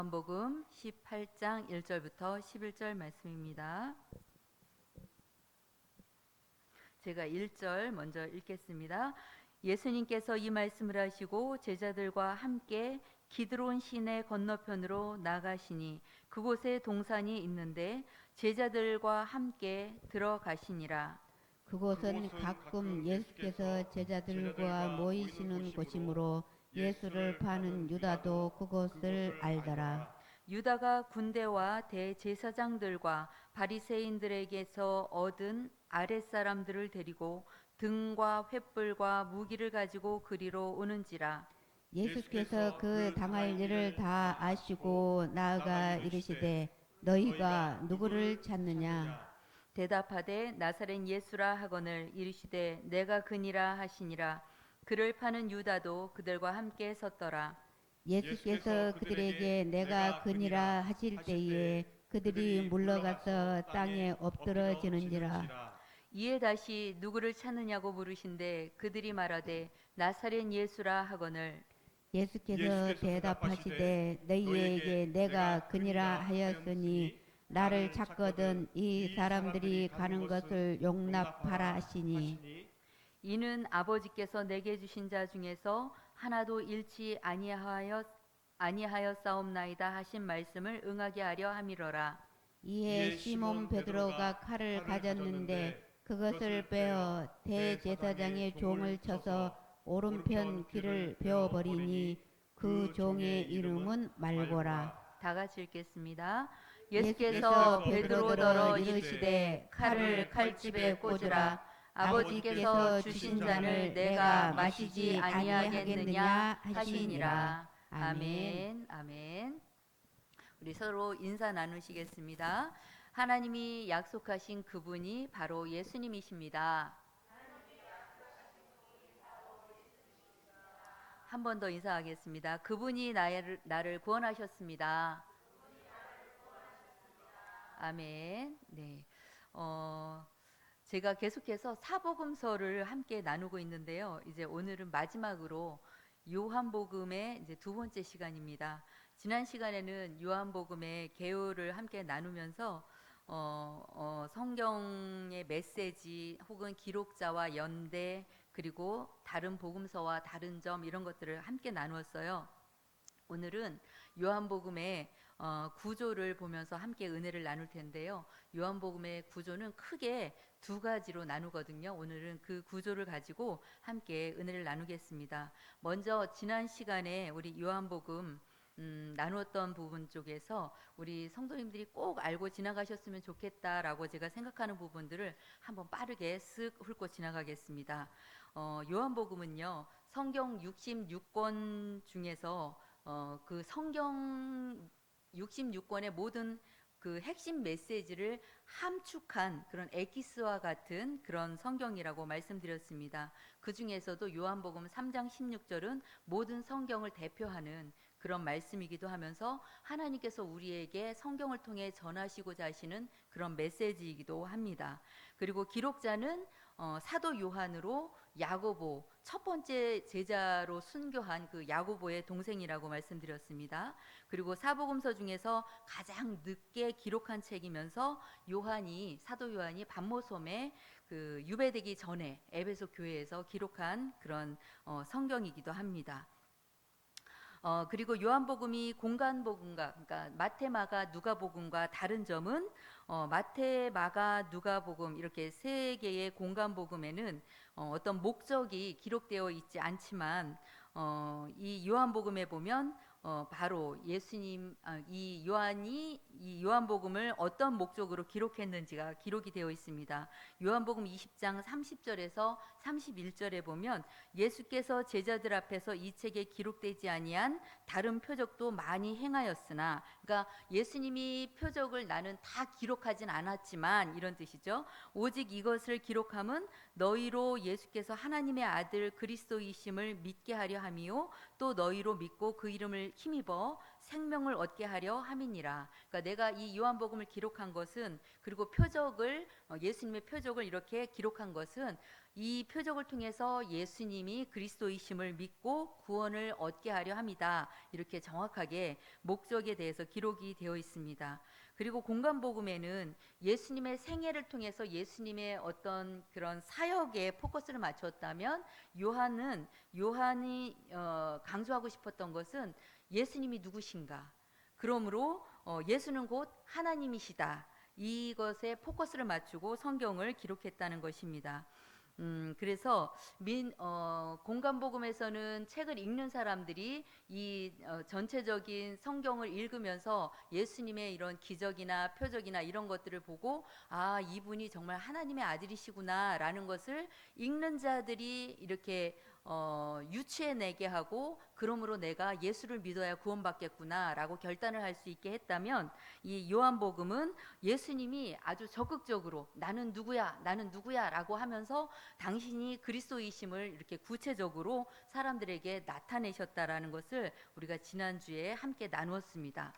요한복음 18장 1절부터 11절 말씀입니다. 제가 1절 먼저 읽겠습니다. 예수님께서 이 말씀을 하시고 제자들과 함께 기드론 시내 건너편으로 나가시니 그곳에 동산이 있는데 제자들과 함께 들어가시니라. 그곳은 가끔 예수께서 제자들과 모이시는 곳이므로 예수를 파는 유다도 그곳을 알더라. 유다가 군대와 대제사장들과 바리새인들에게서 얻은 아랫사람들을 데리고 등과 횃불과 무기를 가지고 그리로 오는지라. 예수께서 그 당할 일을 다 아시고 나아가 이르시되 너희가 누구를 찾느냐? 대답하되 나사렛 예수라 하거늘 이르시되 내가 그니라 하시니라. 그를 파는 유다도 그들과 함께 섰더라. 예수께서 그들에게 내가 그니라 하실 때에 그들이 물러가서 땅에 엎드러지는지라. 이에 다시 누구를 찾느냐고 물으신데 그들이 말하되 나사렛 예수라 하거늘. 예수께서 대답하시되 너희에게 내가 그니라 하였으니 나를 찾거든 이 사람들이 가는 것을 용납하라 하시니 이는 아버지께서 내게 주신 자 중에서 하나도 잃지 아니하였사옵나이다 하신 말씀을 응하게 하려 함이로라. 이에 시몬 베드로가 칼을 가졌는데 그것을 빼어 대제사장의 종을 쳐서 오른편 귀를 베어버리니 그 종의 이름은 말고라. 다 같이 읽겠습니다. 예수께서 예수께서 베드로더러 이르시되 칼을 칼집에 꽂으라. 아버지께서 주신 잔을 내가 마시지 아니하겠느냐 하시니라. 아멘. 아멘. 우리 서로 인사 나누시겠습니다. 하나님이 약속하신 그분이 바로 예수님이십니다. 한 번 더 인사하겠습니다. 그분이 나를 구원하셨습니다. 아멘. 네. 제가 계속해서 사복음서를 함께 나누고 있는데요. 이제 오늘은 마지막으로 요한복음의 이제 두 번째 시간입니다. 지난 시간에는 요한복음의 개요를 함께 나누면서 성경의 메시지 혹은 기록자와 연대 그리고 다른 복음서와 다른 점 이런 것들을 함께 나누었어요. 오늘은 요한복음의 구조를 보면서 함께 은혜를 나눌 텐데요. 요한복음의 구조는 크게 두 가지로 나누거든요. 오늘은 그 구조를 가지고 함께 은혜를 나누겠습니다. 먼저 지난 시간에 우리 요한복음 나누었던 부분 쪽에서 우리 성도님들이 꼭 알고 지나가셨으면 좋겠다라고 제가 생각하는 부분들을 한번 빠르게 쓱 훑고 지나가겠습니다. 요한복음은요, 성경 66권 중에서 그 성경 66권의 모든 그 핵심 메시지를 함축한 그런 엑기스와 같은 그런 성경이라고 말씀드렸습니다. 그 중에서도 요한복음 3장 16절은 모든 성경을 대표하는 그런 말씀이기도 하면서 하나님께서 우리에게 성경을 통해 전하시고자 하시는 그런 메시지이기도 합니다. 그리고 기록자는 사도 요한으로 야고보 첫 번째 제자로 순교한 그 야고보의 동생이라고 말씀드렸습니다. 그리고 사복음서 중에서 가장 늦게 기록한 책이면서 사도 요한이 반모섬에 그 유배되기 전에 에베소 교회에서 기록한 그런 성경이기도 합니다. 그리고 요한복음이 공간복음과 그러니까 마태, 마가, 누가복음과 다른 점은 마태, 마가, 누가복음 이렇게 세 개의 공간복음에는 어떤 목적이 기록되어 있지 않지만 이 요한복음에 보면 바로 이 요한복음을 어떤 목적으로 기록했는지가 기록이 되어 있습니다. 요한복음 20장 30절에서 31절에 보면 예수께서 제자들 앞에서 이 책에 기록되지 아니한 다른 표적도 많이 행하였으나, 그러니까 예수님이 표적을 나는 다 기록하진 않았지만 이런 뜻이죠. 오직 이것을 기록함은 너희로 예수께서 하나님의 아들 그리스도이심을 믿게 하려 함이요 또 너희로 믿고 그 이름을 힘입어 생명을 얻게 하려 함이니라. 그러니까 내가 이 요한복음을 기록한 것은, 그리고 표적을 예수님의 표적을 이렇게 기록한 것은 이 표적을 통해서 예수님이 그리스도이심을 믿고 구원을 얻게 하려 함이다. 이렇게 정확하게 목적에 대해서 기록이 되어 있습니다. 그리고 공간복음에는 예수님의 생애를 통해서 예수님의 어떤 그런 사역에 포커스를 맞췄다면, 요한이 강조하고 싶었던 것은 예수님이 누구신가. 그러므로 예수는 곧 하나님이시다. 이것에 포커스를 맞추고 성경을 기록했다는 것입니다. 그래서 공간복음에서는 책을 읽는 사람들이 이 전체적인 성경을 읽으면서 예수님의 이런 기적이나 표적이나 이런 것들을 보고, 아, 이분이 정말 하나님의 아들이시구나 라는 것을 읽는 자들이 이렇게 유추해내게 하고, 그러므로 내가 예수를 믿어야 구원받겠구나 라고 결단을 할 수 있게 했다면, 이 요한복음은 예수님이 아주 적극적으로 나는 누구야 라고 하면서 당신이 그리스도이심을 이렇게 구체적으로 사람들에게 나타내셨다라는 것을 우리가 지난주에 함께 나누었습니다.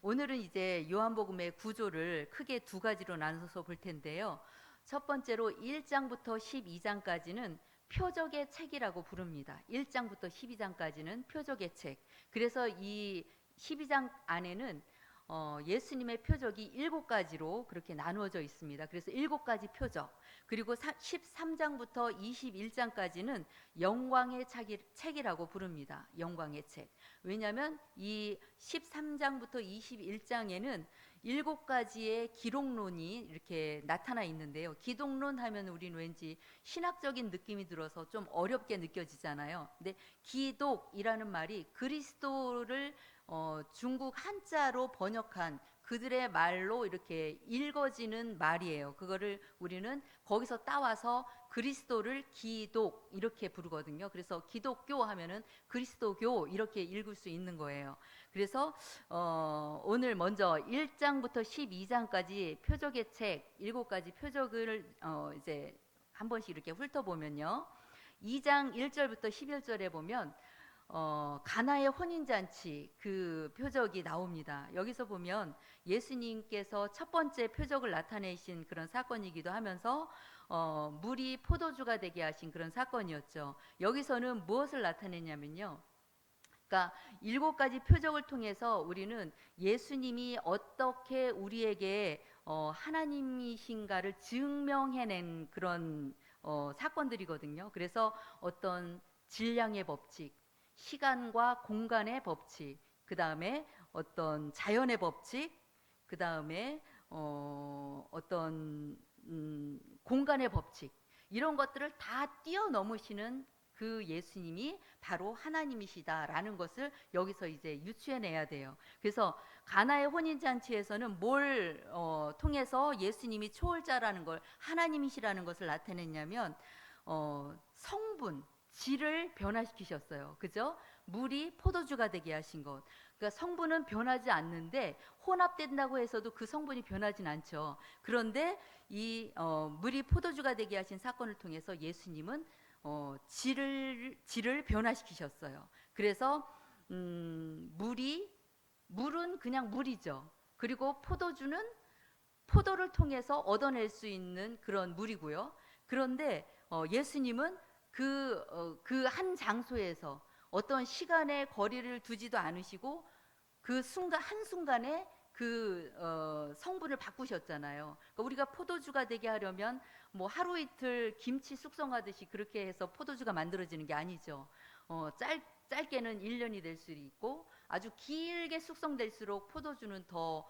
오늘은 이제 요한복음의 구조를 크게 두 가지로 나눠서 볼 텐데요. 첫 번째로 1장부터 12장까지는 표적의 책이라고 부릅니다. 1장부터 12장까지는 표적의 책. 그래서 이 12장 안에는 예수님의 표적이 7가지로 그렇게 나누어져 있습니다. 그래서 7가지 표적. 그리고 13장부터 21장까지는 영광의 책이라고 부릅니다. 영광의 책. 왜냐하면 이 13장부터 21장에는 7가지의 기록론이 이렇게 나타나 있는데요. 기독론 하면 우리는 왠지 신학적인 느낌이 들어서 좀 어렵게 느껴지잖아요. 근데 기독이라는 말이 그리스도를 중국 한자로 번역한 그들의 말로 이렇게 읽어지는 말이에요. 그거를 우리는 거기서 따와서 그리스도를 기독 이렇게 부르거든요. 그래서 기독교 하면은 그리스도교 이렇게 읽을 수 있는 거예요. 그래서 오늘 먼저 1장부터 12장까지 표적의 책 7가지 표적을 이제 한 번씩 이렇게 훑어보면요. 2장 1절부터 11절에 보면 가나의 혼인잔치 그 표적이 나옵니다. 여기서 보면 예수님께서 첫 번째 표적을 나타내신 그런 사건이기도 하면서 물이 포도주가 되게 하신 그런 사건이었죠. 여기서는 무엇을 나타내냐면요. 그러니까 7가지 표적을 통해서 우리는 예수님이 어떻게 우리에게 하나님이신가를 증명해낸 그런 사건들이거든요. 그래서 어떤 질량의 법칙, 시간과 공간의 법칙, 그 다음에 어떤 자연의 법칙, 그 다음에 어떤 공간의 법칙, 이런 것들을 다 뛰어넘으시는 그 예수님이 바로 하나님이시다라는 것을 여기서 이제 유추해내야 돼요. 그래서 가나의 혼인잔치에서는 뭘 통해서 예수님이 초월자라는 걸, 하나님이시라는 것을 나타냈냐면 성분, 질을 변화시키셨어요. 그죠? 물이 포도주가 되게 하신 것. 그러니까 성분은 변하지 않는데 혼합된다고 해서도 그 성분이 변하진 않죠. 그런데 이 물이 포도주가 되게 하신 사건을 통해서 예수님은 질을 변화시키셨어요. 그래서 물은 그냥 물이죠. 그리고 포도주는 포도를 통해서 얻어낼 수 있는 그런 물이고요. 그런데 예수님은 그 한 장소에서 어떤 시간의 거리를 두지도 않으시고 그 순간 한순간에 그 성분을 바꾸셨잖아요. 그러니까 우리가 포도주가 되게 하려면 뭐 하루 이틀 김치 숙성하듯이 그렇게 해서 포도주가 만들어지는 게 아니죠. 짧게는 1년이 될 수도 있고 아주 길게 숙성될수록 포도주는 더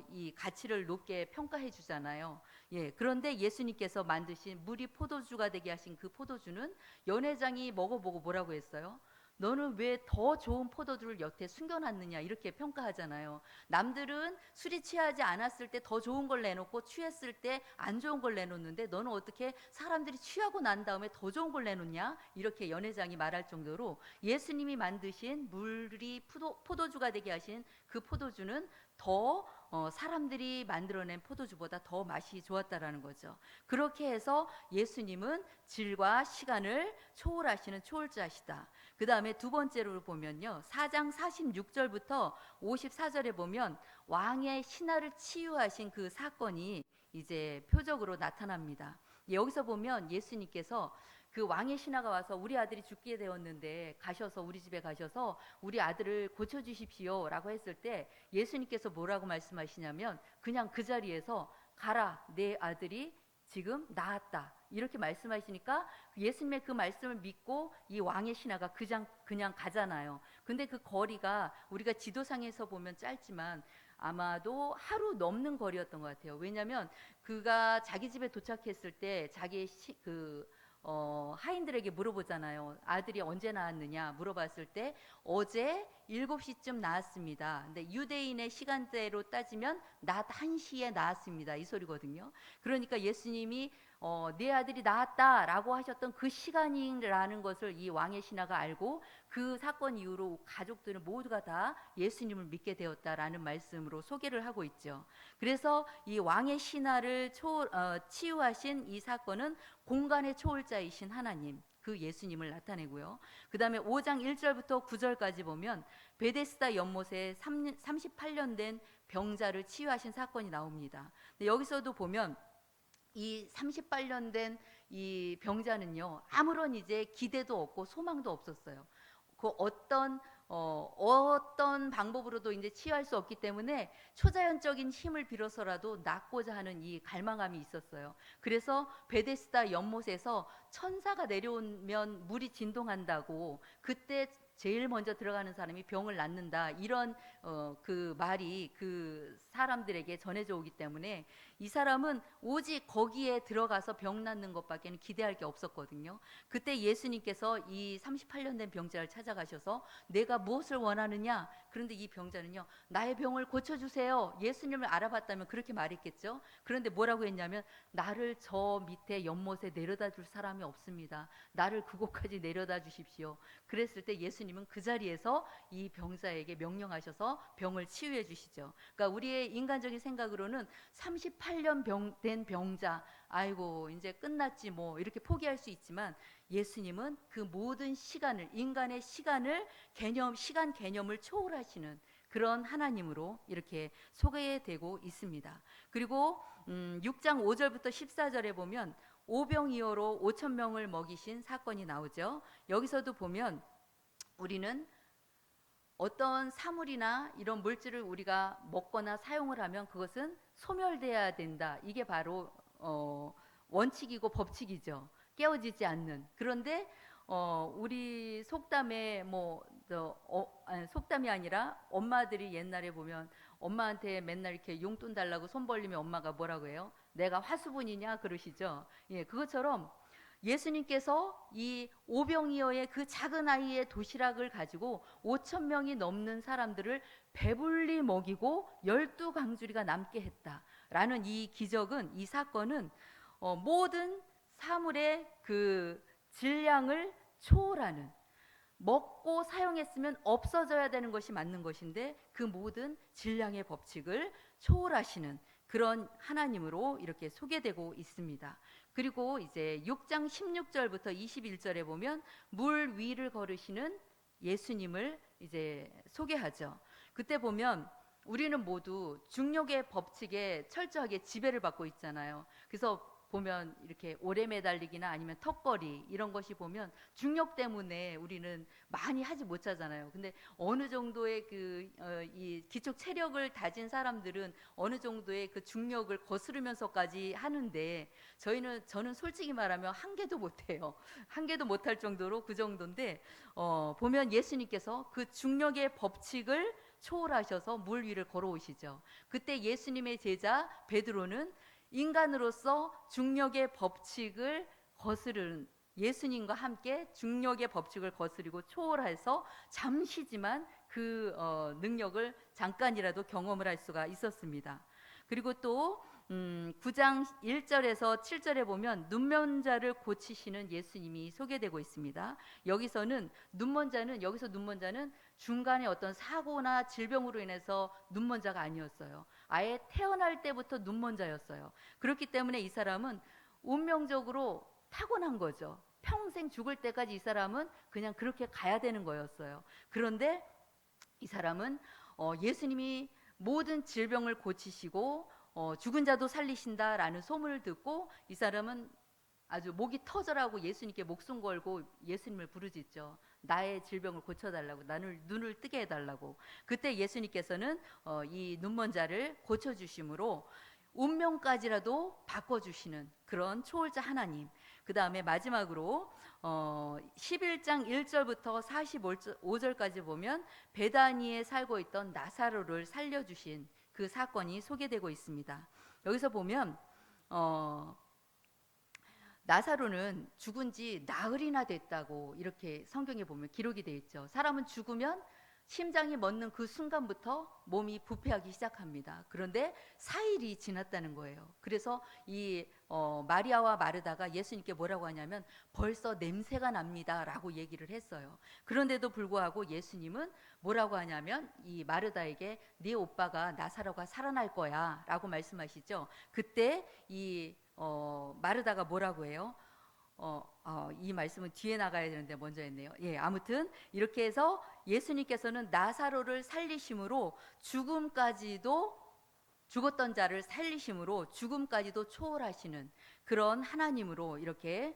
이 가치를 높게 평가해 주잖아요. 예, 그런데 예수님께서 만드신 물이 포도주가 되게 하신 그 포도주는 연회장이 먹어보고 뭐라고 했어요? 너는 왜 더 좋은 포도주를 여태 숨겨놨느냐 이렇게 평가하잖아요. 남들은 술이 취하지 않았을 때 더 좋은 걸 내놓고 취했을 때 안 좋은 걸 내놓는데 너는 어떻게 사람들이 취하고 난 다음에 더 좋은 걸 내놓냐 이렇게 연회장이 말할 정도로 예수님이 만드신 물이 포도주가 되게 하신 그 포도주는 더 사람들이 만들어낸 포도주보다 더 맛이 좋았다라는 거죠. 그렇게 해서 예수님은 질과 시간을 초월하시는 초월자시다. 그 다음에 두 번째로 보면요, 4장 46절부터 54절에 보면 왕의 신하를 치유하신 그 사건이 이제 표적으로 나타납니다. 여기서 보면 예수님께서 그 왕의 신하가 와서 우리 아들이 죽게 되었는데 가셔서 우리 집에 가셔서 우리 아들을 고쳐주십시오 라고 했을 때 예수님께서 뭐라고 말씀하시냐면 그냥 그 자리에서 가라, 내 아들이 지금 나았다 이렇게 말씀하시니까 예수님의 그 말씀을 믿고 이 왕의 신하가 그냥 가잖아요. 근데 그 거리가 우리가 지도상에서 보면 짧지만 아마도 하루 넘는 거리였던 것 같아요. 왜냐하면 그가 자기 집에 도착했을 때 자기 하인들에게 물어보잖아요. 아들이 언제 나왔느냐 물어봤을 때 어제 7시쯤 나왔습니다. 근데 유대인의 시간대로 따지면 낮 1시에 나왔습니다. 이 소리거든요. 그러니까 예수님이 내 아들이 나왔다라고 하셨던 그 시간이라는 것을 이 왕의 신하가 알고 그 사건 이후로 가족들은 모두가 다 예수님을 믿게 되었다라는 말씀으로 소개를 하고 있죠. 그래서 이 왕의 신하를 치유하신 이 사건은 공간의 초월자이신 하나님, 그 예수님을 나타내고요. 그 다음에 5장 1절부터 9절까지 보면 베데스다 연못에 38년 된 병자를 치유하신 사건이 나옵니다. 근데 여기서도 보면 이 38년 된 이 병자는요, 아무런 이제 기대도 없고 소망도 없었어요. 그 어떤 방법으로도 이제 치유할 수 없기 때문에 초자연적인 힘을 빌어서라도 낫고자 하는 이 갈망함이 있었어요. 그래서 베데스다 연못에서 천사가 내려오면 물이 진동한다고 그때 제일 먼저 들어가는 사람이 병을 낫는다 이런 그 말이 그 사람들에게 전해져 오기 때문에 이 사람은 오직 거기에 들어가서 병 낫는 것밖에 기대할 게 없었거든요. 그때 예수님께서 이 38년 된 병자를 찾아가셔서 내가 무엇을 원하느냐, 그런데 이 병자는요 나의 병을 고쳐주세요. 예수님을 알아봤다면 그렇게 말했겠죠. 그런데 뭐라고 했냐면 나를 저 밑에 연못에 내려다 줄 사람이 없습니다. 나를 그곳까지 내려다 주십시오. 그랬을 때 예수님은 그 자리에서 이 병자에게 명령하셔서 병을 치유해 주시죠. 그러니까 우리의 인간적인 생각으로는 38년 된 병자, 아이고 이제 끝났지 뭐 이렇게 포기할 수 있지만 예수님은 그 모든 시간을, 인간의 시간 개념을 초월하시는 그런 하나님으로 이렇게 소개되고 있습니다. 그리고 6장 5절부터 14절에 보면 오병이어로 5천 명을 먹이신 사건이 나오죠. 여기서도 보면 우리는 어떤 사물이나 이런 물질을 우리가 먹거나 사용을 하면 그것은 소멸돼야 된다. 이게 바로 원칙이고 법칙이죠. 깨어지지 않는. 그런데 우리 속담에 속담이 아니라 엄마들이 옛날에 보면 엄마한테 맨날 이렇게 용돈 달라고 손 벌리면 엄마가 뭐라고 해요? 내가 화수분이냐 그러시죠. 예, 그것처럼 예수님께서 이 오병이어의 그 작은 아이의 도시락을 가지고 5천 명이 넘는 사람들을 배불리 먹이고 12강주리가 남게 했다라는 이 기적은, 이 사건은 모든 사물의 그 질량을 초월하는, 먹고 사용했으면 없어져야 되는 것이 맞는 것인데 그 모든 질량의 법칙을 초월하시는 그런 하나님으로 이렇게 소개되고 있습니다. 그리고 이제 6장 16절부터 21절에 보면 물 위를 걸으시는 예수님을 이제 소개하죠. 그때 보면 우리는 모두 중력의 법칙에 철저하게 지배를 받고 있잖아요. 그래서 보면 이렇게 오래 매달리기나 아니면 턱걸이 이런 것이 보면 중력 때문에 우리는 많이 하지 못하잖아요. 근데 어느 정도의 이 기초 체력을 다진 사람들은 어느 정도의 그 중력을 거스르면서까지 하는데 저는 솔직히 말하면 한 개도 못해요. 한 개도 못할 정도로 그 정도인데 보면 예수님께서 그 중력의 법칙을 초월하셔서 물 위를 걸어오시죠. 그때 예수님의 제자 베드로는 인간으로서 중력의 법칙을 거스르는, 예수님과 함께 중력의 법칙을 거스리고 초월해서 잠시지만 그 능력을 잠깐이라도 경험을 할 수가 있었습니다. 그리고 또 9장 1절에서 7절에 보면 눈먼 자를 고치시는 예수님이 소개되고 있습니다. 여기서는 눈먼 자는 중간에 어떤 사고나 질병으로 인해서 눈먼 자가 아니었어요. 아예 태어날 때부터 눈먼 자였어요. 그렇기 때문에 이 사람은 운명적으로 타고난 거죠. 평생 죽을 때까지 이 사람은 그냥 그렇게 가야 되는 거였어요. 그런데 이 사람은 예수님이 모든 질병을 고치시고 죽은 자도 살리신다라는 소문을 듣고 이 사람은 아주 목이 터져라고 예수님께 목숨 걸고 예수님을 부르짖죠. 나의 질병을 고쳐달라고, 나를 눈을 뜨게 해달라고. 그때 예수님께서는 이 눈먼 자를 고쳐주심으로 운명까지라도 바꿔주시는 그런 초월자 하나님. 그 다음에 마지막으로 11장 1절부터 45절까지 보면 베다니에 살고 있던 나사로를 살려주신 그 사건이 소개되고 있습니다. 여기서 보면 나사로는 죽은 지 나흘이나 됐다고 이렇게 성경에 보면 기록이 되어 있죠. 사람은 죽으면 심장이 멎는 그 순간부터 몸이 부패하기 시작합니다. 그런데 4일이 지났다는 거예요. 그래서 이 마리아와 마르다가 예수님께 뭐라고 하냐면 벌써 냄새가 납니다 라고 얘기를 했어요. 그런데도 불구하고 예수님은 뭐라고 하냐면 이 마르다에게 네 오빠가 나사로가 살아날 거야 라고 말씀하시죠. 그때 이 마르다가 뭐라고 해요? 이 말씀은 뒤에 나가야 되는데 먼저 했네요. 예, 아무튼 이렇게 해서 예수님께서는 나사로를 살리심으로 죽었던 자를 살리심으로 죽음까지도 초월하시는 그런 하나님으로 이렇게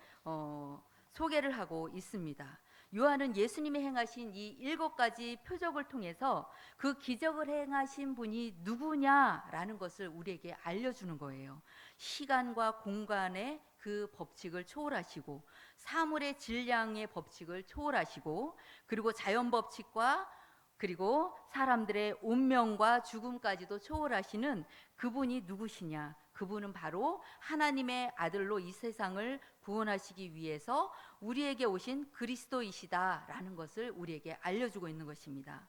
소개를 하고 있습니다. 요한은 예수님이 행하신 이 7가지 표적을 통해서 그 기적을 행하신 분이 누구냐라는 것을 우리에게 알려주는 거예요. 시간과 공간의 그 법칙을 초월하시고 사물의 질량의 법칙을 초월하시고 그리고 자연 법칙과 그리고 사람들의 운명과 죽음까지도 초월하시는 그분이 누구시냐? 그분은 바로 하나님의 아들로 이 세상을 구원하시기 위해서 우리에게 오신 그리스도이시다라는 것을 우리에게 알려주고 있는 것입니다.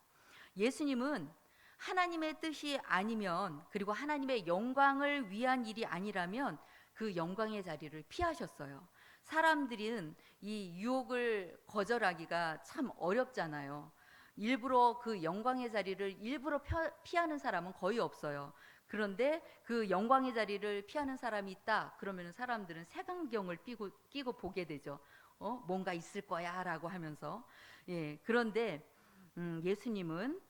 예수님은 하나님의 뜻이 아니면 그리고 하나님의 영광을 위한 일이 아니라면 그 영광의 자리를 피하셨어요. 사람들은 이 유혹을 거절하기가 참 어렵잖아요. 일부러 그 영광의 자리를 일부러 피하는 사람은 거의 없어요. 그런데 그 영광의 자리를 피하는 사람이 있다 그러면 사람들은 색안경을 끼고 보게 되죠. 뭔가 있을 거야 라고 하면서. 예, 그런데 예수님은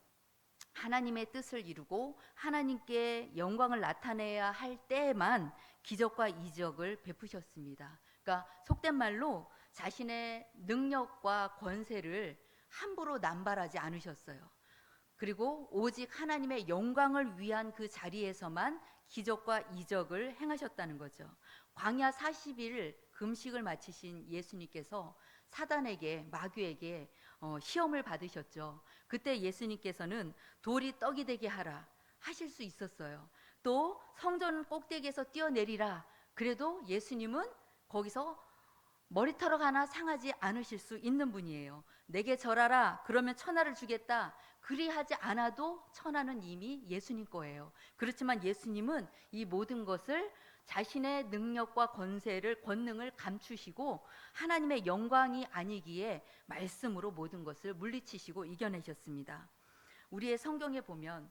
하나님의 뜻을 이루고 하나님께 영광을 나타내야 할 때에만 기적과 이적을 베푸셨습니다. 그러니까 속된 말로 자신의 능력과 권세를 함부로 남발하지 않으셨어요. 그리고 오직 하나님의 영광을 위한 그 자리에서만 기적과 이적을 행하셨다는 거죠. 광야 40일 금식을 마치신 예수님께서 사단에게 마귀에게 시험을 받으셨죠. 그때 예수님께서는 돌이 떡이 되게 하라 하실 수 있었어요. 또 성전 꼭대기에서 뛰어내리라 그래도 예수님은 거기서 머리털 하나 상하지 않으실 수 있는 분이에요. 내게 절하라 그러면 천하를 주겠다 그리하지 않아도 천하는 이미 예수님 거예요. 그렇지만 예수님은 이 모든 것을 자신의 능력과 권능을 감추시고 하나님의 영광이 아니기에 말씀으로 모든 것을 물리치시고 이겨내셨습니다. 우리의 성경에 보면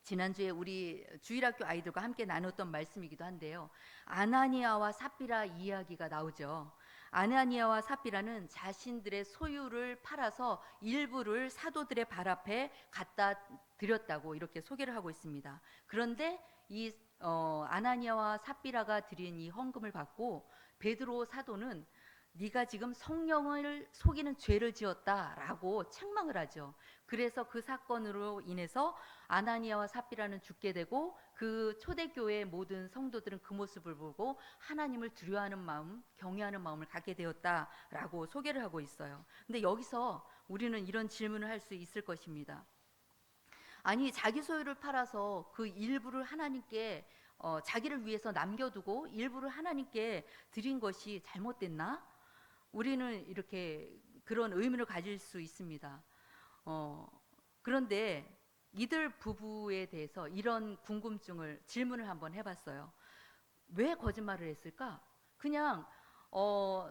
지난주에 우리 주일학교 아이들과 함께 나눴던 말씀이기도 한데요. 아나니아와 삽비라 이야기가 나오죠. 아나니아와 삽비라는 자신들의 소유를 팔아서 일부를 사도들의 발 앞에 갖다 드렸다고 이렇게 소개를 하고 있습니다. 그런데 이 아나니아와 삽비라가 드린 이 헌금을 받고 베드로 사도는 네가 지금 성령을 속이는 죄를 지었다라고 책망을 하죠. 그래서 그 사건으로 인해서 아나니아와 삽비라는 죽게 되고 그 초대교회의 모든 성도들은 그 모습을 보고 하나님을 두려워하는 마음, 경외하는 마음을 갖게 되었다라고 소개를 하고 있어요. 근데 여기서 우리는 이런 질문을 할 수 있을 것입니다. 아니 자기 소유를 팔아서 그 일부를 하나님께 자기를 위해서 남겨두고 일부를 하나님께 드린 것이 잘못됐나? 우리는 이렇게 그런 의문을 가질 수 있습니다. 그런데 이들 부부에 대해서 이런 질문을 한번 해봤어요. 왜 거짓말을 했을까? 그냥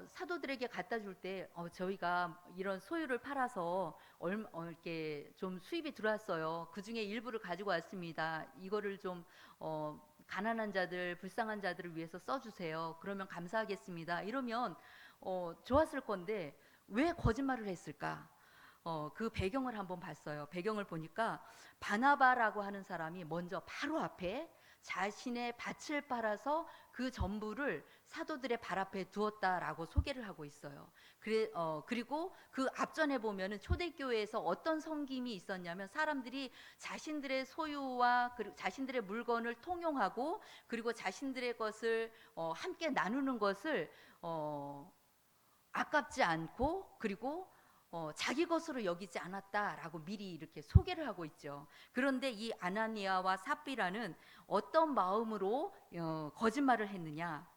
사도들에게 갖다 줄 때 저희가 이런 소유를 팔아서 이렇게 좀 수입이 들어왔어요. 그 중에 일부를 가지고 왔습니다. 이거를 좀 가난한 자들, 불쌍한 자들을 위해서 써주세요. 그러면 감사하겠습니다. 이러면 좋았을 건데 왜 거짓말을 했을까? 그 배경을 한번 봤어요. 배경을 보니까 바나바라고 하는 사람이 먼저 바로 앞에 자신의 밭을 팔아서 그 전부를 사도들의 발 앞에 두었다라고 소개를 하고 있어요. 그리고 그 앞전에 보면은 초대교회에서 어떤 섬김이 있었냐면 사람들이 자신들의 소유와 그리고 자신들의 물건을 통용하고 그리고 자신들의 것을 함께 나누는 것을 아깝지 않고 그리고 자기 것으로 여기지 않았다라고 미리 이렇게 소개를 하고 있죠. 그런데 이 아나니아와 삽비라는 어떤 마음으로 거짓말을 했느냐?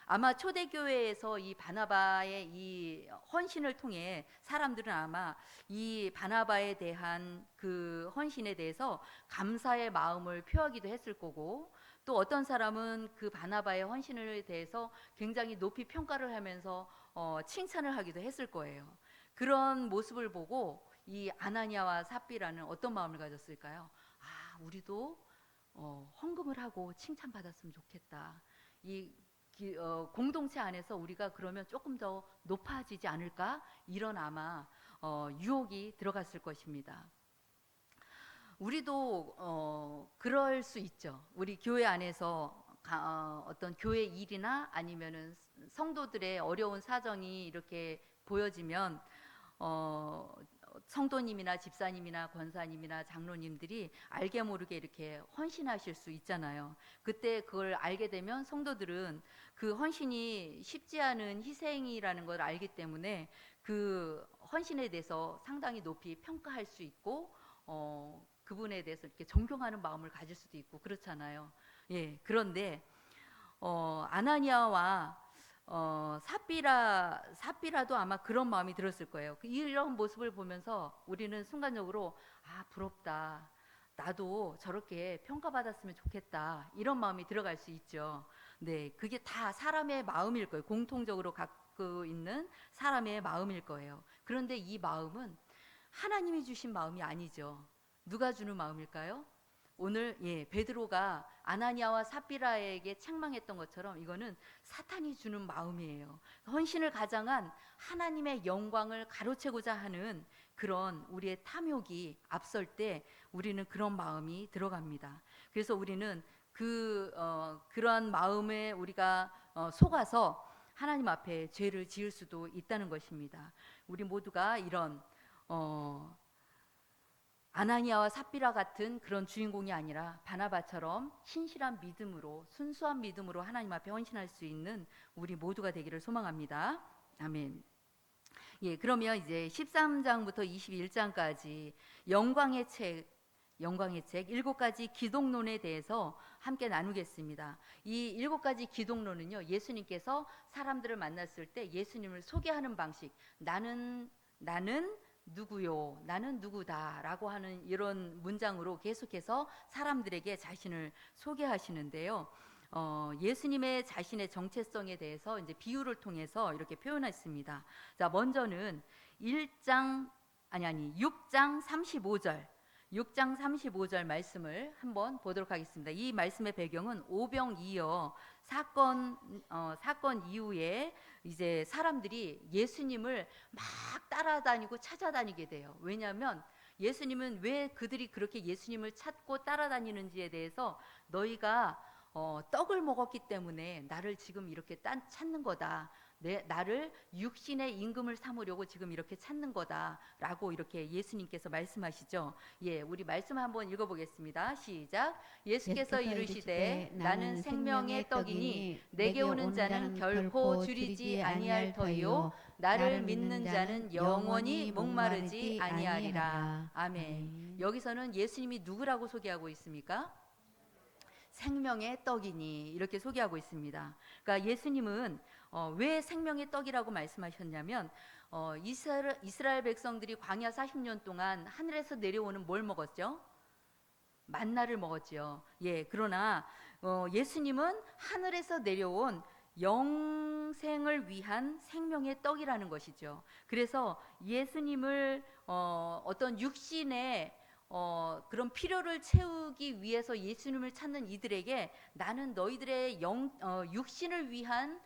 아마 초대교회에서 이 바나바의 이 헌신을 통해 사람들은 아마 이 바나바에 대한 그 헌신에 대해서 감사의 마음을 표하기도 했을 거고 또 어떤 사람은 그 바나바의 헌신에 대해서 굉장히 높이 평가를 하면서 칭찬을 하기도 했을 거예요. 그런 모습을 보고 이 아나니아와 삽비라는 어떤 마음을 가졌을까요? 아, 우리도 헌금을 하고 칭찬받았으면 좋겠다. 이 공동체 안에서 우리가 그러면 조금 더 높아지지 않을까? 이런 아마 유혹이 들어갔을 것입니다. 우리도 그럴 수 있죠. 우리 교회 안에서 어떤 교회 일이나 아니면은 성도들의 어려운 사정이 이렇게 보여지면 성도님이나 집사님이나 권사님이나 장로님들이 알게 모르게 이렇게 헌신하실 수 있잖아요. 그때 그걸 알게 되면 성도들은 그 헌신이 쉽지 않은 희생이라는 걸 알기 때문에 그 헌신에 대해서 상당히 높이 평가할 수 있고 그분에 대해서 이렇게 존경하는 마음을 가질 수도 있고 그렇잖아요. 예, 그런데 아나니아와 삽비라도 아마 그런 마음이 들었을 거예요. 이런 모습을 보면서 우리는 순간적으로 아, 부럽다. 나도 저렇게 평가받았으면 좋겠다. 이런 마음이 들어갈 수 있죠. 네, 그게 다 사람의 마음일 거예요. 공통적으로 갖고 있는 사람의 마음일 거예요. 그런데 이 마음은 하나님이 주신 마음이 아니죠. 누가 주는 마음일까요? 오늘 베드로가 아나니아와 삽비라에게 책망했던 것처럼 이거는 사탄이 주는 마음이에요. 헌신을 가장한 하나님의 영광을 가로채고자 하는 그런 우리의 탐욕이 앞설 때 우리는 그런 마음이 들어갑니다. 그래서 우리는 그러한 마음에 우리가 속아서 하나님 앞에 죄를 지을 수도 있다는 것입니다. 우리 모두가 이런 아나니아와 삽비라 같은 그런 주인공이 아니라 바나바처럼 신실한 믿음으로 순수한 믿음으로 하나님 앞에 헌신할 수 있는 우리 모두가 되기를 소망합니다. 아멘. 예, 그러면 이제 13장부터 21장까지 영광의 책 7가지 기독론에 대해서 함께 나누겠습니다. 이 7가지 기독론은요, 예수님께서 사람들을 만났을 때 예수님을 소개하는 방식, 나는 누구요? 나는 누구다? 라고 하는 이런 문장으로 계속해서 사람들에게 자신을 소개하시는데요. 예수님의 자신의 정체성에 대해서 이제 비유를 통해서 이렇게 표현했습니다. 자, 먼저는 6장 35절. 6장 35절 말씀을 한번 보도록 하겠습니다. 이 말씀의 배경은 오병이어 사건 이후에 이제 사람들이 예수님을 막 따라다니고 찾아다니게 돼요. 왜냐하면 예수님은 왜 그들이 그렇게 예수님을 찾고 따라다니는지에 대해서 너희가 떡을 먹었기 때문에 나를 지금 이렇게 찾는 거다. 나를 육신의 임금을 삼으려고 지금 이렇게 찾는 거다라고 이렇게 예수님께서 말씀하시죠. 예, 우리 말씀 한번 읽어보겠습니다. 시작. 예수께서 이르시되 나는 생명의 떡이니 내게 오는 자는 결코 줄이지 아니할 터이요 나를 믿는 자는 영원히 목마르지 아니하리라. 아멘. 여기서는 예수님이 누구라고 소개하고 있습니까? 생명의 떡이니 이렇게 소개하고 있습니다. 그러니까 예수님은 왜 생명의 떡이라고 말씀하셨냐면 이스라엘 백성들이 광야 40년 동안 하늘에서 내려오는 뭘 먹었죠? 만나를 먹었지요. 예, 그러나 예수님은 하늘에서 내려온 영생을 위한 생명의 떡이라는 것이죠. 그래서 예수님을 어떤 육신의 그런 필요를 채우기 위해서 예수님을 찾는 이들에게 나는 너희들의 육신을 위한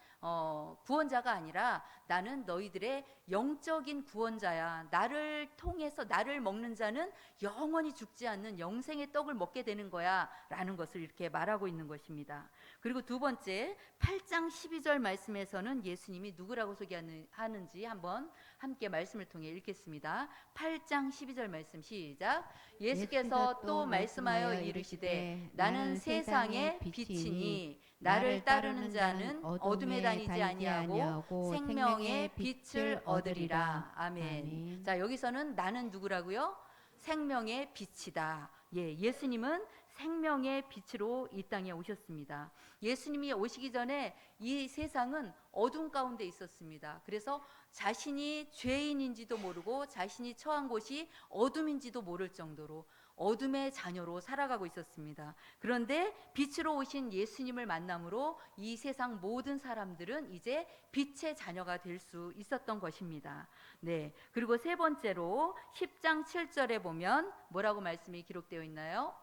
구원자가 아니라 나는 너희들의 영적인 구원자야. 나를 통해서 나를 먹는 자는 영원히 죽지 않는 영생의 떡을 먹게 되는 거야 라는 것을 이렇게 말하고 있는 것입니다. 그리고 두 번째 8장 12절 말씀에서는 예수님이 누구라고 소개하는지 한번 함께 말씀을 통해 읽겠습니다. 8장 12절 말씀 시작. 예수께서 또 말씀하여 이르시되 나는 세상의 빛이니 나를 따르는 자는 어둠에 다니지 아니하고 생명의 빛을 얻으리라. 아멘. 자, 여기서는 나는 누구라고요? 생명의 빛이다. 예, 예수님은 생명의 빛으로 이 땅에 오셨습니다. 예수님이 오시기 전에 이 세상은 어둠 가운데 있었습니다. 그래서 자신이 죄인인지도 모르고 자신이 처한 곳이 어둠인지도 모를 정도로 어둠의 자녀로 살아가고 있었습니다. 그런데 빛으로 오신 예수님을 만남으로 이 세상 모든 사람들은 이제 빛의 자녀가 될 수 있었던 것입니다. 네. 그리고 세 번째로 10장 7절에 보면 뭐라고 말씀이 기록되어 있나요?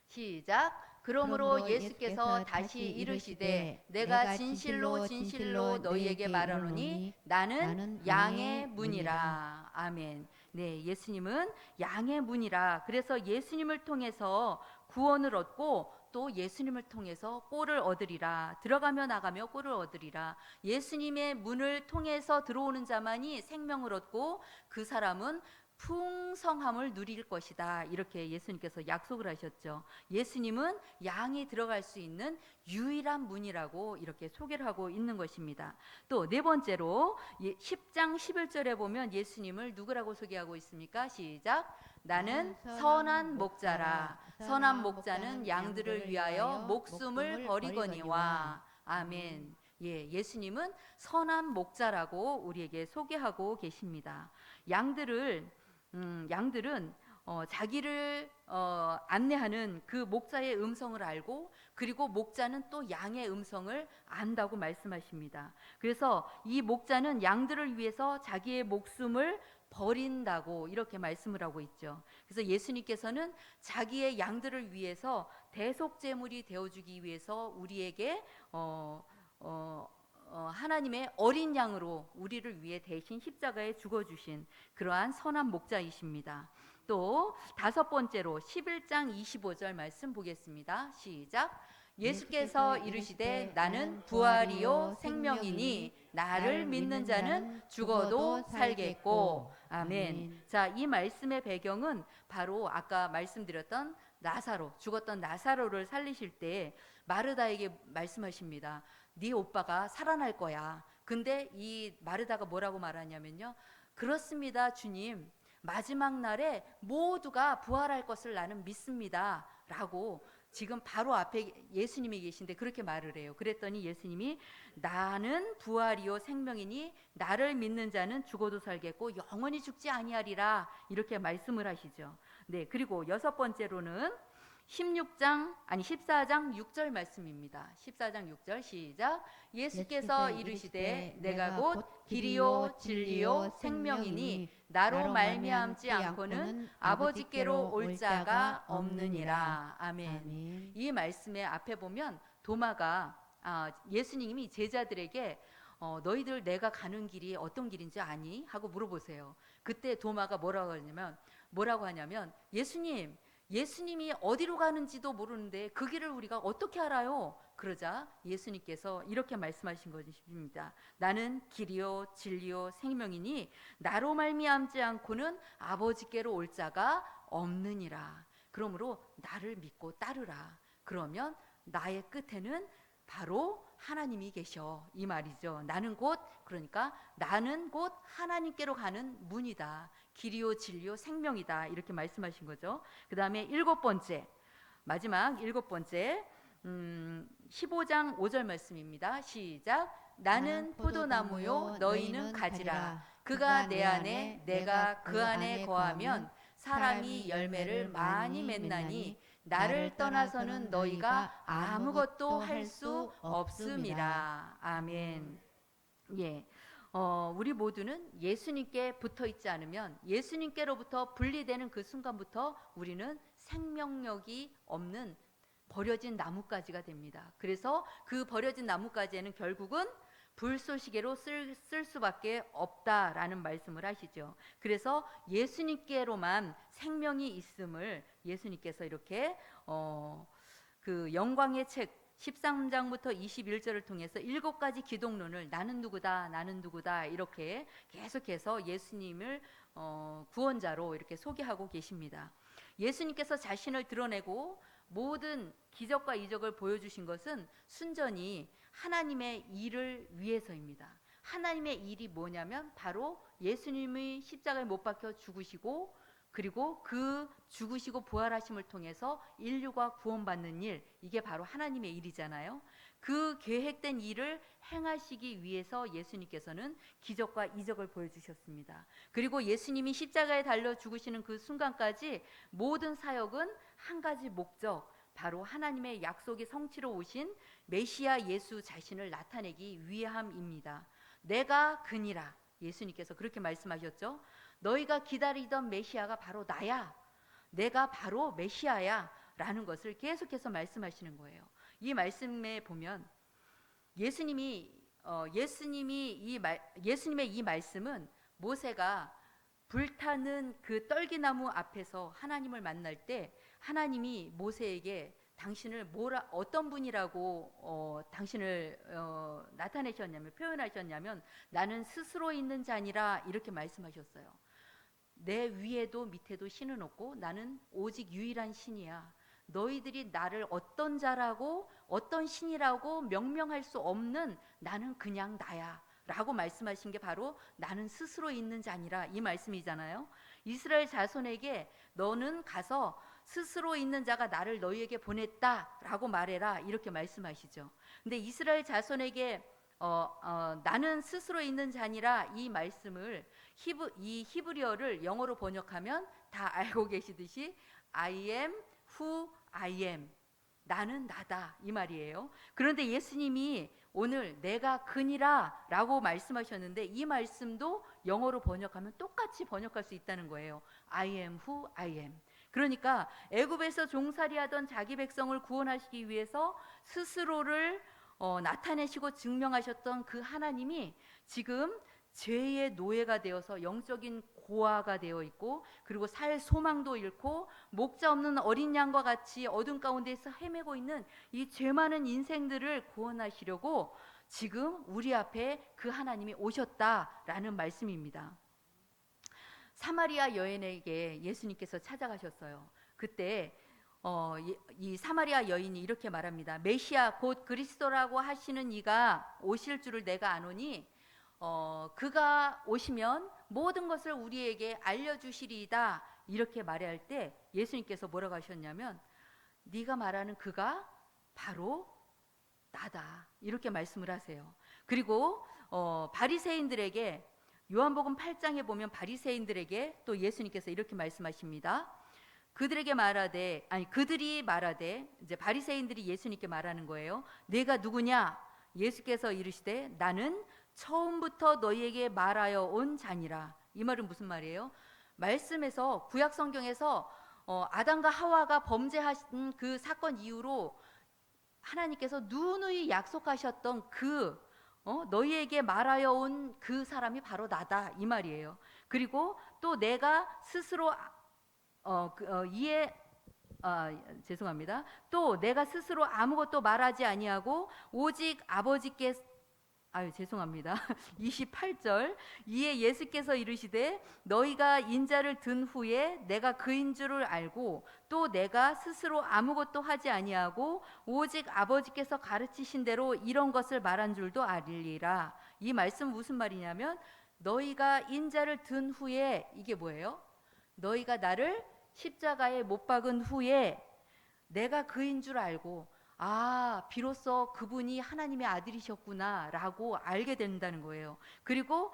시작. 그러므로 예수께서 다시 이르시되 내가 진실로 진실로 너희에게 말하노니 나는 양의 문이라. 아멘. 네, 예수님은 양의 문이라. 그래서 예수님을 통해서 구원을 얻고 또 예수님을 통해서 꼴을 얻으리라. 들어가며 나가며 꼴을 얻으리라. 예수님의 문을 통해서 들어오는 자만이 생명을 얻고 그 사람은 풍성함을 누릴 것이다. 이렇게 예수님께서 약속을 하셨죠. 예수님은 양이 들어갈 수 있는 유일한 문이라고 이렇게 소개를 하고 있는 것입니다. 또 네 번째로 10장 11절에 보면 예수님을 누구라고 소개하고 있습니까? 시작. 나는 선한 목자라. 선한 목자는 양들을 위하여 목숨을 버리거니와. 아멘. 예, 예수님은 선한 목자라고 우리에게 소개하고 계십니다. 양들은 자기를 안내하는 그 목자의 음성을 알고 그리고 목자는 또 양의 음성을 안다고 말씀하십니다. 그래서 이 목자는 양들을 위해서 자기의 목숨을 버린다고 이렇게 말씀을 하고 있죠. 그래서 예수님께서는 자기의 양들을 위해서 대속제물이 되어주기 위해서 우리에게 하나님의 어린 양으로 우리를 위해 대신 십자가에 죽어주신 그러한 선한 목자이십니다. 또 다섯 번째로 11장 25절 말씀 보겠습니다. 시작. 예수께서 이르시되 나는 부활이요 생명이니 나를 믿는 자는 죽어도 살겠고. 아멘. 자, 이 말씀의 배경은 바로 아까 말씀드렸던 죽었던 나사로를 살리실 때 마르다에게 말씀하십니다. 네 오빠가 살아날 거야. 근데 이 마르다가 뭐라고 말하냐면요. 그렇습니다, 주님. 마지막 날에 모두가 부활할 것을 나는 믿습니다. 라고 지금 바로 앞에 예수님이 계신데 그렇게 말을 해요. 그랬더니 예수님이 나는 부활이요 생명이니 나를 믿는 자는 죽어도 살겠고 영원히 죽지 아니하리라. 이렇게 말씀을 하시죠. 네, 그리고 여섯 번째로는 14장 6절 말씀입니다. 14장 6절 시작. 예수께서 이르시되 내가 곧 길이요 진리요 생명이니 나로 말미암지 않고는 아버지께로 올 자가 없느니라. 아멘. 이 말씀의 앞에 보면 도마가 예수님이 제자들에게 너희들 내가 가는 길이 어떤 길인지 아니? 하고 물어보세요. 그때 도마가 뭐라고 하냐면 예수님이 어디로 가는지도 모르는데 그 길을 우리가 어떻게 알아요? 그러자 예수님께서 이렇게 말씀하신 것입니다. 나는 길이요 진리요 생명이니 나로 말미암지 않고는 아버지께로 올 자가 없느니라. 그러므로 나를 믿고 따르라. 그러면 나의 끝에는 바로 하나님이 계셔. 이 말이죠. 나는 곧 하나님께로 가는 문이다. 길이요 진리요 생명이다. 이렇게 말씀하신 거죠. 그 다음에 마지막 일곱 번째 15장 5절 말씀입니다. 시작. 나는 포도나무요 너희는 가지라. 그가 내 안에 내가 그 안에 거하면 사람이 열매를 많이 맺나니 나를 떠나서는 너희가 아무것도 할 수 없음이라. 아멘. 예. 우리 모두는 예수님께 붙어 있지 않으면, 예수님께로부터 분리되는 그 순간부터 우리는 생명력이 없는 버려진 나뭇가지가 됩니다. 그래서 그 버려진 나뭇가지에는 결국은 불쏘시개로 쓸 수밖에 없다라는 말씀을 하시죠. 그래서 예수님께로만 생명이 있음을 예수님께서 이렇게 그 영광의 책 13장부터 21절을 통해서 7가지 기독론을 나는 누구다, 나는 누구다 이렇게 계속해서 예수님을 구원자로 이렇게 소개하고 계십니다. 예수님께서 자신을 드러내고 모든 기적과 이적을 보여주신 것은 순전히 하나님의 일을 위해서입니다. 하나님의 일이 뭐냐면 바로 예수님이 십자가에 못 박혀 죽으시고, 그리고 그 죽으시고 부활하심을 통해서 인류가 구원받는 일, 이게 바로 하나님의 일이잖아요. 그 계획된 일을 행하시기 위해서 예수님께서는 기적과 이적을 보여주셨습니다. 그리고 예수님이 십자가에 달려 죽으시는 그 순간까지 모든 사역은 한 가지 목적, 바로 하나님의 약속의 성취로 오신 메시아 예수 자신을 나타내기 위함입니다. 내가 그니라. 예수님께서 그렇게 말씀하셨죠. 너희가 기다리던 메시아가 바로 나야. 내가 바로 메시아야 라는 것을 계속해서 말씀하시는 거예요. 이 말씀에 보면 예수님의 이 말씀은 모세가 불타는 그 떨기나무 앞에서 하나님을 만날 때 하나님이 모세에게 당신을 어떤 분이라고 당신을 나타내셨냐면, 표현하셨냐면, 나는 스스로 있는 자니라 이렇게 말씀하셨어요. 내 위에도 밑에도 신은 없고 나는 오직 유일한 신이야. 너희들이 나를 어떤 자라고 어떤 신이라고 명명할 수 없는 나는 그냥 나야 라고 말씀하신 게 바로 나는 스스로 있는 자니라 이 말씀이잖아요. 이스라엘 자손에게 너는 가서 스스로 있는 자가 나를 너희에게 보냈다라고 말해라 이렇게 말씀하시죠. 근데 이스라엘 자손에게 나는 스스로 있는 자니라 이 말씀을 이 히브리어를 영어로 번역하면 다 알고 계시듯이 I am who I am, 나는 나다 이 말이에요. 그런데 예수님이 오늘 내가 그니라 라고 말씀하셨는데 이 말씀도 영어로 번역하면 똑같이 번역할 수 있다는 거예요. I am who I am. 그러니까 애굽에서 종살이하던 자기 백성을 구원하시기 위해서 스스로를 나타내시고 증명하셨던 그 하나님이 지금 죄의 노예가 되어서 영적인 고아가 되어 있고, 그리고 살 소망도 잃고 목자 없는 어린 양과 같이 어둠 가운데서 헤매고 있는 이 죄 많은 인생들을 구원하시려고 지금 우리 앞에 그 하나님이 오셨다라는 말씀입니다. 사마리아 여인에게 예수님께서 찾아가셨어요. 그때 이 사마리아 여인이 이렇게 말합니다. 메시아 곧 그리스도라고 하시는 이가 오실 줄을 내가 아노니 그가 오시면 모든 것을 우리에게 알려주시리이다 이렇게 말할 때 예수님께서 뭐라고 하셨냐면 네가 말하는 그가 바로 나다 이렇게 말씀을 하세요. 그리고 바리새인들에게 요한복음 8장에 보면 바리새인들에게 또 예수님께서 이렇게 말씀하십니다. 그들이 말하되 이제 바리새인들이 예수님께 말하는 거예요. 내가 누구냐? 예수께서 이르시되 나는 처음부터 너희에게 말하여 온 자니라. 이 말은 무슨 말이에요? 말씀에서 구약 성경에서 아담과 하와가 범죄하신 그 사건 이후로 하나님께서 누누이 약속하셨던 너희에게 말하여 온 그 사람이 바로 나다 이 말이에요. 그리고 또 내가 스스로 죄송합니다. 또 내가 스스로 아무것도 말하지 아니하고 오직 아버지께 28절 이에 예수께서 이르시되 너희가 인자를 든 후에 내가 그인 줄을 알고 또 내가 스스로 아무것도 하지 아니하고 오직 아버지께서 가르치신 대로 이런 것을 말한 줄도 알리라. 이 말씀 무슨 말이냐면 너희가 인자를 든 후에 이게 뭐예요? 너희가 나를 십자가에 못 박은 후에 내가 그인 줄 알고 비로소 그분이 하나님의 아들이셨구나 라고 알게 된다는 거예요. 그리고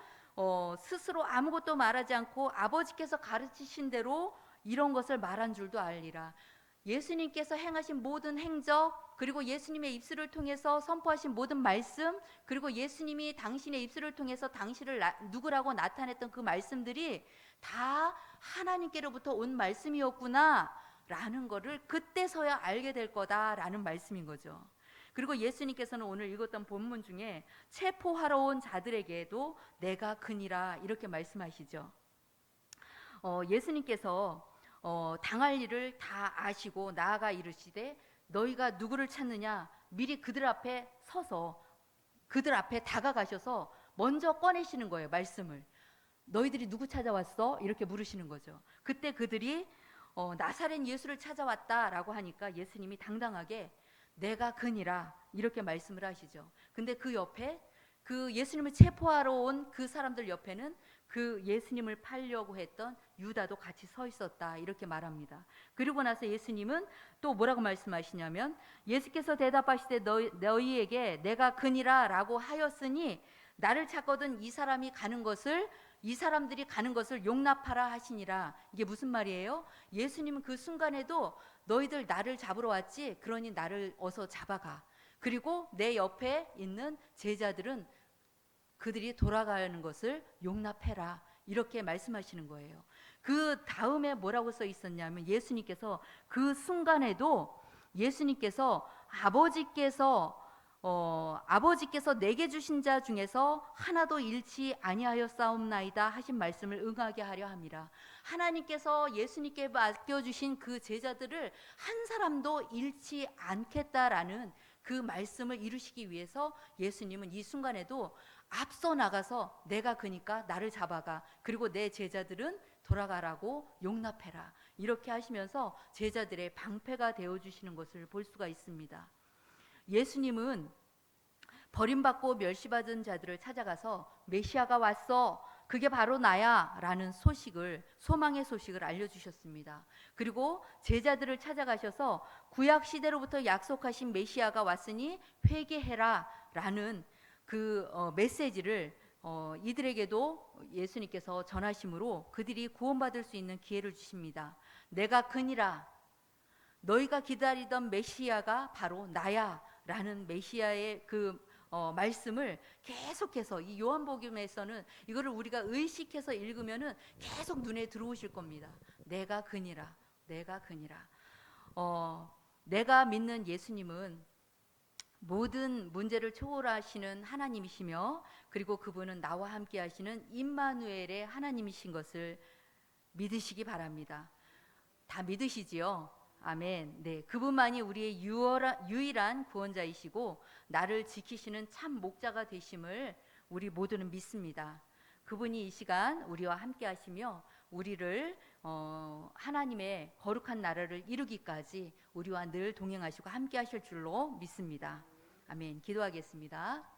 스스로 아무것도 말하지 않고 아버지께서 가르치신 대로 이런 것을 말한 줄도 알리라. 예수님께서 행하신 모든 행적, 그리고 예수님의 입술을 통해서 선포하신 모든 말씀, 그리고 예수님이 당신의 입술을 통해서 당신을 누구라고 나타냈던 그 말씀들이 다 하나님께로부터 온 말씀이었구나 라는 거를 그때서야 알게 될 거다라는 말씀인 거죠. 그리고 예수님께서는 오늘 읽었던 본문 중에 체포하러 온 자들에게도 내가 그니라 이렇게 말씀하시죠. 예수님께서 당할 일을 다 아시고 나아가 이르시되 너희가 누구를 찾느냐, 미리 그들 앞에 서서 그들 앞에 다가가셔서 먼저 꺼내시는 거예요. 말씀을. 너희들이 누구 찾아왔어? 이렇게 물으시는 거죠. 그때 그들이 나사렛 예수를 찾아왔다라고 하니까 예수님이 당당하게 내가 그니라 이렇게 말씀을 하시죠. 근데 그 옆에 그 예수님을 체포하러 온 그 사람들 옆에는 그 예수님을 팔려고 했던 유다도 같이 서 있었다 이렇게 말합니다. 그리고 나서 예수님은 또 뭐라고 말씀하시냐면 예수께서 대답하시되 너희에게 내가 그니라 라고 하였으니 나를 찾거든 이 사람들이 가는 것을 용납하라 하시니라. 이게 무슨 말이에요? 예수님은 그 순간에도 너희들 나를 잡으러 왔지, 그러니 나를 어서 잡아가. 그리고 내 옆에 있는 제자들은 그들이 돌아가는 것을 용납해라 이렇게 말씀하시는 거예요. 그 다음에 뭐라고 써 있었냐면 예수님께서 그 순간에도 예수님께서 아버지께서 내게 주신 자 중에서 하나도 잃지 아니하였사옵나이다 하신 말씀을 응하게 하려 함이라. 하나님께서 예수님께 맡겨주신 그 제자들을 한 사람도 잃지 않겠다라는 그 말씀을 이루시기 위해서 예수님은 이 순간에도 앞서 나가서 내가 그니까 나를 잡아가, 그리고 내 제자들은 돌아가라고 용납해라 이렇게 하시면서 제자들의 방패가 되어주시는 것을 볼 수가 있습니다. 예수님은 버림받고 멸시받은 자들을 찾아가서 메시아가 왔어, 그게 바로 나야 라는 소망의 소식을 알려주셨습니다. 그리고 제자들을 찾아가셔서 구약 시대로부터 약속하신 메시아가 왔으니 회개해라 라는 그 메시지를 이들에게도 예수님께서 전하심으로 그들이 구원받을 수 있는 기회를 주십니다. 내가 그니라, 너희가 기다리던 메시아가 바로 나야 라는 메시아의 그 말씀을 계속해서 이 요한복음에서는 이거를 우리가 의식해서 읽으면은 계속 눈에 들어오실 겁니다. 내가 그니라, 내가 그니라. 내가 믿는 예수님은 모든 문제를 초월하시는 하나님이시며, 그리고 그분은 나와 함께 하시는 임마누엘의 하나님이신 것을 믿으시기 바랍니다. 다 믿으시지요? 아멘. 네, 그분만이 우리의 유일한 구원자이시고 나를 지키시는 참 목자가 되심을 우리 모두는 믿습니다. 그분이 이 시간 우리와 함께 하시며 우리를 하나님의 거룩한 나라를 이루기까지 우리와 늘 동행하시고 함께 하실 줄로 믿습니다. 아멘. 기도하겠습니다.